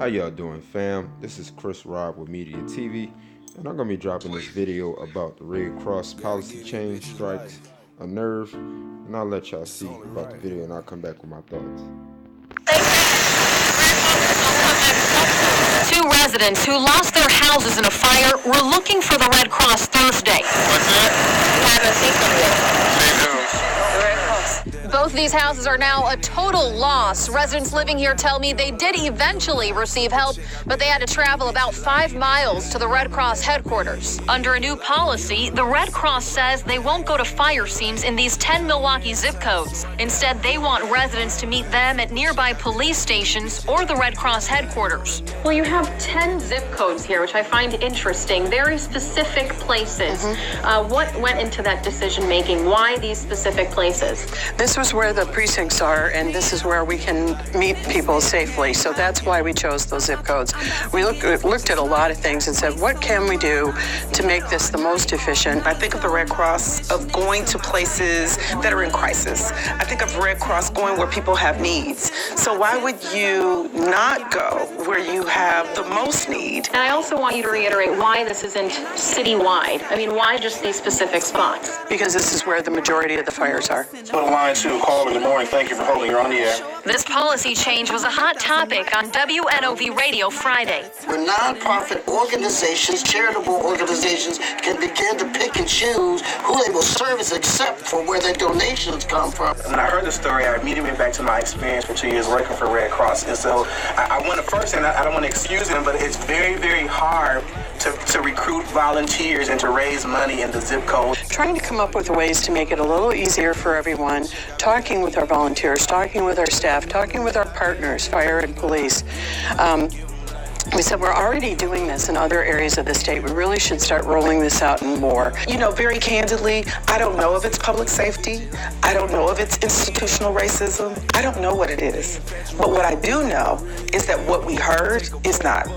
How y'all doing, fam? This is Chris Rob with Media TV, and I'm gonna be dropping this video about the Red Cross policy change strikes a nerve, and I'll let y'all see about the video, and I'll come back with my thoughts. Two residents who lost their houses in a fire were looking for the Red Cross Thursday. What's that? Haven't seen them yet. The Red Cross. Both these houses are now a total loss. Residents living here tell me they did eventually receive help, but they had to travel about 5 miles to the Red Cross headquarters. Under a new policy, the Red Cross says they won't go to fire scenes in these 10 Milwaukee zip codes. Instead, they want residents to meet them at nearby police stations or the Red Cross headquarters. Well, you have 10 zip codes here, which I find interesting, very specific places. What went into that decision-making? Why these specific places? This was where the precincts are, and this is where we can meet people safely. So that's why we chose those zip codes. We looked at a lot of things and said, what can we do to make this the most efficient? I think of the Red Cross of going to places that are in crisis. I think of Red Cross going where people have needs. So why would you not go where you have the most need? And I also want you to reiterate why this isn't citywide. I mean, why just these specific spots? Because this is where the majority of the fires are. Line 2, caller, good morning. Thank you for holding. You're on the air. This policy change was a hot topic on WNOV Radio Friday. Where nonprofit organizations, charitable organizations, can begin to pick and choose who they will service except for where their donations come from. When I heard the story, I immediately went back to my experience for 2 years working for Red Cross. And so I want to first, and I don't want to excuse them, but it's very, very hard to recruit volunteers and to raise money in the zip code. Trying to come up with ways to make it a little easier for everyone, talking with our volunteers, talking with our staff, talking with our partners, fire and police. We said we're already doing this in other areas of the state. We really should start rolling this out and more. You know, very candidly, I don't know if it's public safety. I don't know if it's institutional racism. I don't know what it is. But what I do know is that what we heard is not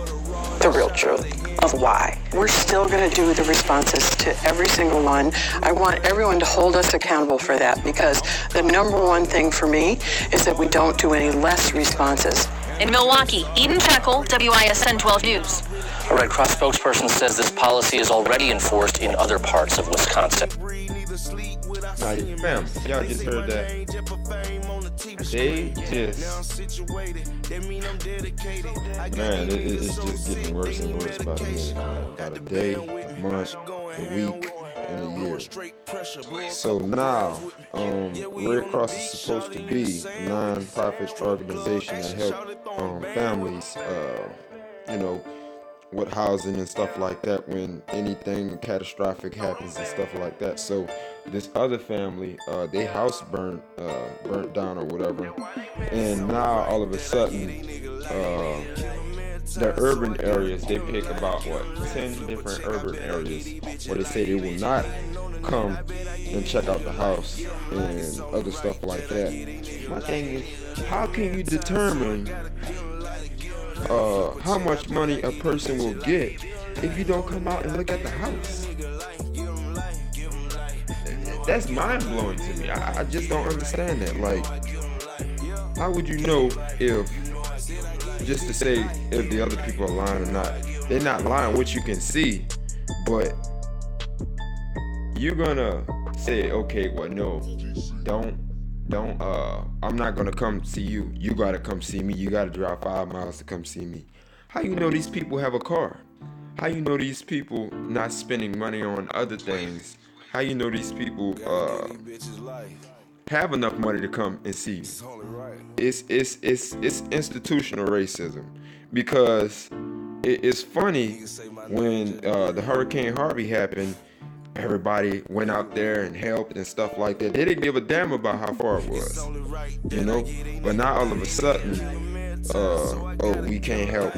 the real truth of why. We're still going to do the responses to every single one. I want everyone to hold us accountable for that, because the number one thing for me is that we don't do any less responses. In Milwaukee, Eden Jekyll, WISN 12 News. A Red Cross spokesperson says this policy is already enforced in other parts of Wisconsin. Now, fam, y'all just heard that. They just, man, it's just getting worse and worse by the day. About a day, a month, a week, and a year. So now, Red Cross is supposed to be a non-profit organization that help families, with housing and stuff like that when anything catastrophic happens and stuff like that. So this other family, their house burnt down or whatever, and now all of a sudden, the urban areas, they pick about 10 different urban areas where they say they will not come and check out the house and other stuff like that. My thing is, how can you determine how much money a person will get if you don't come out and look at the house? That's mind-blowing to me. I just don't understand that. Like, how would you know if, just to say if the other people are lying or not? They're not lying, what you can see, but you're gonna say, okay, well, no, don't, I'm not gonna come see you. You gotta come see me. You gotta drive 5 miles to come see me. How you know these people have a car? How you know these people not spending money on other things? How you know these people have enough money to come and see you? It's institutional racism, because it's funny when the Hurricane Harvey happened. Everybody went out there and helped and stuff like that. They didn't give a damn about how far it was, But now all of a sudden, we can't help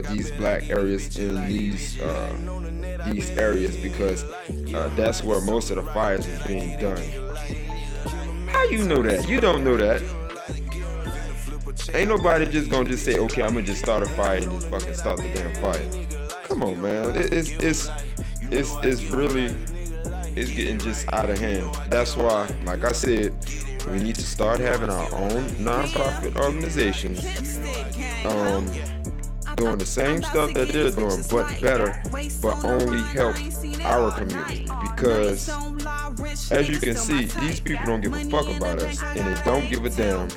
these black areas in these areas because that's where most of the fires is being done. How you know that? You don't know that. Ain't nobody just gonna just say, okay, I'm gonna just start a fire and just fucking start the damn fire. Come on, man. It's really getting just out of hand. That's why, like I said, we need to start having our own non-profit organizations doing the same stuff that they're doing, but better, but only help our community. Because as you can see, these people don't give a fuck about us, and they don't give a damn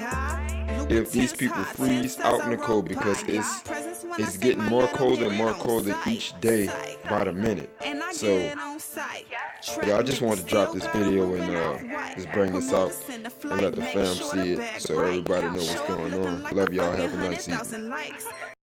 if these people freeze out in the cold, because it's getting more colder and more colder each day by the minute. So yeah, I just wanted to drop this video and just bring this out and let the fam see it so everybody know what's going on. Love y'all. Have a nice evening.